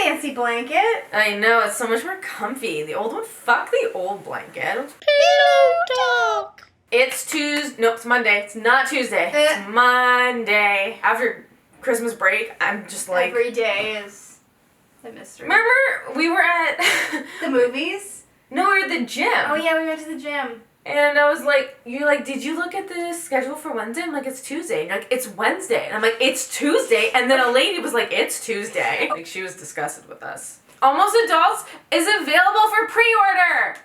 fancy blanket. I know, it's so much more comfy. The old one, fuck the old blanket. Pillow talk. It's Tuesday. Nope, it's Monday. It's not Tuesday. It's Monday. After Christmas break, I'm just like... Every day is a mystery. Remember, we were at... The movies? No, we were at the gym. Oh yeah, we went to the gym. And I was like, you're like, did you look at the schedule for Wednesday? I'm like, it's Tuesday. And you're like, it's Wednesday. And I'm like, it's Tuesday. And then a lady was like, it's Tuesday. Like, she was disgusted with us. Almost Adults is available for pre-order.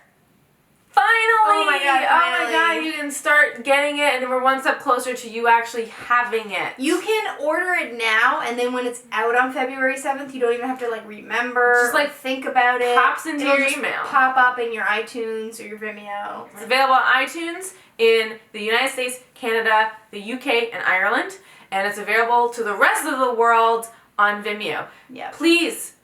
Finally! Oh my God, Oh my God, you can start getting it, and we're one step closer to you actually having it. You can order it now, and then when it's out on February 7th, you don't even have to like remember, Just like think about it. pops into It'll your just email. pop up in your iTunes or your Vimeo. It's available on iTunes in the United States, Canada, the UK, and Ireland, and it's available to the rest of the world on Vimeo. Yep. Please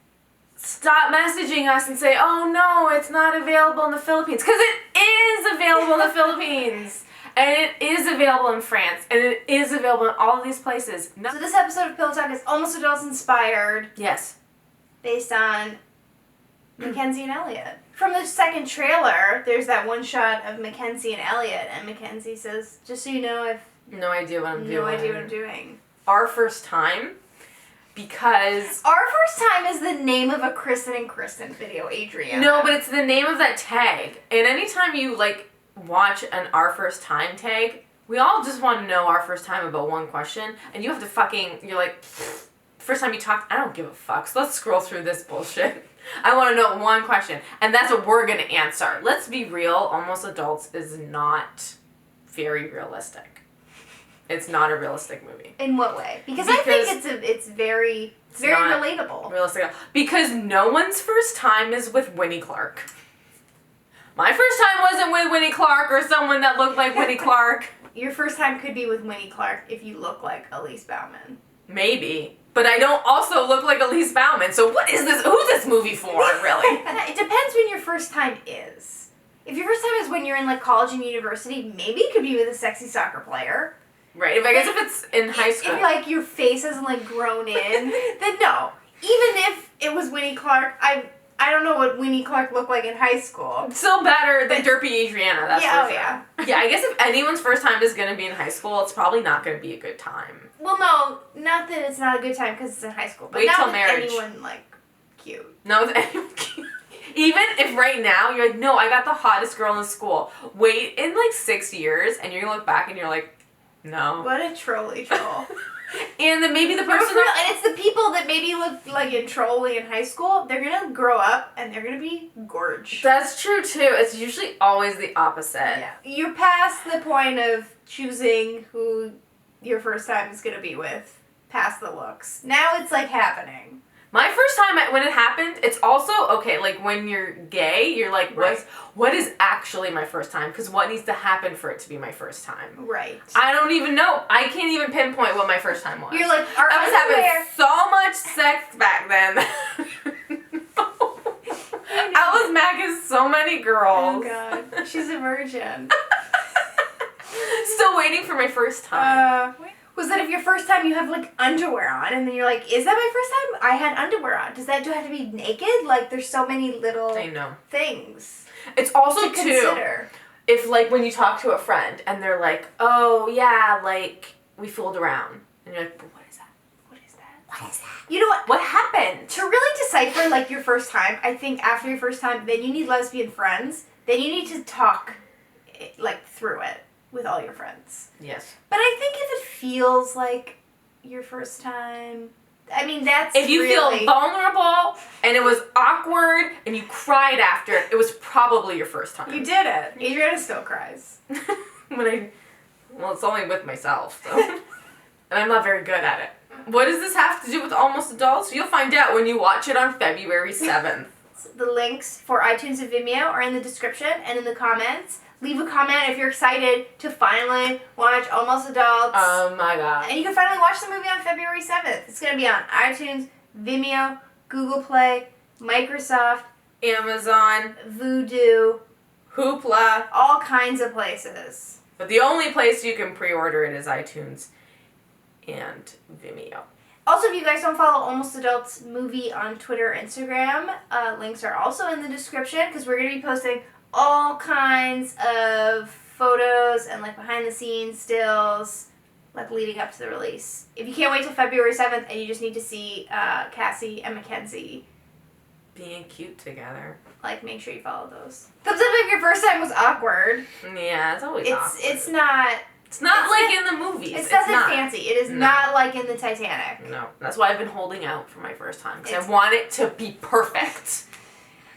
stop messaging us and say, oh no, it's not available in the Philippines, because it is available in the Philippines, and it is available in France, and it is available in all of these places. No- So this episode of Pillow Talk is Almost Adults inspired, yes. based on Mackenzie and Elliot. From the second trailer, there's that one shot of Mackenzie and Elliot, and Mackenzie says, just so you know, I've No idea what I'm doing. no idea what I'm doing. Our first time, because... Our First Time is the name of a Kristen and Kristen video, Adrianna. No, but it's the name of that tag. And anytime you, like, watch an Our First Time tag, we all just want to know our first time about one question, and you have to fucking, you're like, first time you talked, I don't give a fuck, so let's scroll through this bullshit. I want to know one question, and that's what we're going to answer. Let's be real, Almost Adults is not very realistic. It's not a realistic movie. In what way? Because I think it's very not relatable. Realistic. Because no one's first time is with Winnie Clark. My first time wasn't with Winnie Clark or someone that looked like Winnie Clark. Your first time could be with Winnie Clark if you look like Elise Bauman. Maybe. But I don't also look like Elise Bauman, so what is this? Who's this movie for, really? It depends when your first time is. If your first time is when you're in like college and university, maybe it could be with a sexy soccer player. Right, I guess if it's in high school. If like your face hasn't like grown in, then no. Even if it was Winnie Clark, I don't know what Winnie Clark looked like in high school. Still better than Derpy Adrianna, that's Yeah, for sure. yeah. Yeah, I guess if anyone's first time is going to be in high school, it's probably not going to be a good time. Well, no, not that it's not a good time because it's in high school, but Wait not till with marriage. anyone like cute. Not with anyone cute. Even if right now you're like, no, I got the hottest girl in school. Wait in like 6 years and you're going to look back and you're like, no. What a trolly troll. And then maybe the But person for real, and it's the people that maybe look like in trolly in high school, they're gonna grow up and they're gonna be gorge. That's true too. It's usually always the opposite. Yeah. You're past the point of choosing who your first time is gonna be with, past the looks. Now it's like happening. My first time when it happened, it's also, okay, like when you're gay, you're like, Right. what is actually my first time? Because what needs to happen for it to be my first time? Right. I don't even know. I can't even pinpoint what my first time was. You're like, our I was underwear. having so much sex back then. I was macking so many Oh girls. god. She's a virgin. Still waiting for my first time. Was that if your first time you have like underwear on and then you're like, is that my first time? I had underwear on. Do I have to be naked? Like there's so many little I know. things It's also to consider. if like when you talk to a friend and they're like, oh yeah, like we fooled around. And you're like, but what is that? What is that? What is that? You know what? What happened? To really decipher like your first time, I think after your first time, then you need lesbian friends. Then you need to talk like through it with all your friends. Yes. But I think if it feels like your first time, I mean that's If you really... feel vulnerable and it was awkward and you cried after, it was probably your first time. You did it. Adrianna still cries. Well, it's only with myself, so. And I'm not very good at it. What does this have to do with Almost Adults? You'll find out when you watch it on February 7th. The links for iTunes and Vimeo are in the description and in the comments. Leave a comment if you're excited to finally watch Almost Adults. Oh my god. And you can finally watch the movie on February 7th. It's going to be on iTunes, Vimeo, Google Play, Microsoft, Amazon, Vudu, Hoopla. all kinds of places. But the only place you can pre-order it is iTunes and Vimeo. Also, if you guys don't follow Almost Adults Movie on Twitter or Instagram, links are also in the description because we're going to be posting all kinds of photos and like behind the scenes stills like leading up to the release. If you can't wait till February 7th and you just need to see Cassie and Mackenzie being cute together, like make sure you follow those. Thumbs up if your first time was awkward. Yeah, it's always awkward. It's not like in the movies. It's nothing fancy. It is not like in the Titanic. No, that's why I've been holding out for my first time because I want it to be perfect.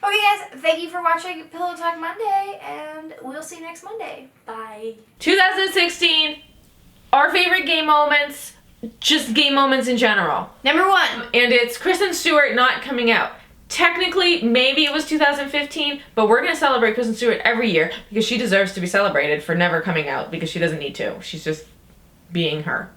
Okay, guys, thank you for watching Pillow Talk Monday, and we'll see you next Monday. Bye. 2016, our favorite gay moments, just gay moments in general. Number 1. And it's Kristen Stewart not coming out. Technically, maybe it was 2015, but we're going to celebrate Kristen Stewart every year because she deserves to be celebrated for never coming out because she doesn't need to. She's just being her.